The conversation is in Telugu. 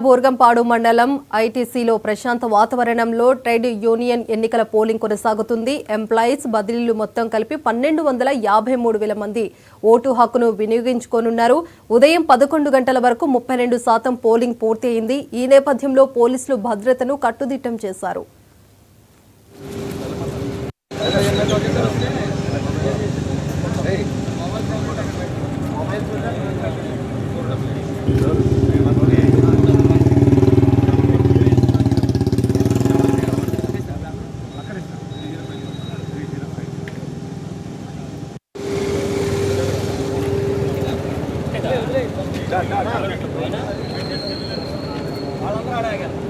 బోర్గంపాడు మండలం ఐటీసీలో ప్రశాంత వాతావరణంలో ట్రేడ్ యూనియన్ ఎన్నికల పోలింగ్ కొనసాగుతుంది. ఎంప్లాయీస్ బదిలీలు మొత్తం కలిపి 1253,000 మంది ఓటు హక్కును వినియోగించుకోనున్నారు. ఉదయం 11 గంటల వరకు 32% పోలింగ్ పూర్తి అయింది. ఈ నేపథ్యంలో పోలీసులు భద్రతను కట్టుదిట్టం చేశారు. వాళ్ళందరూ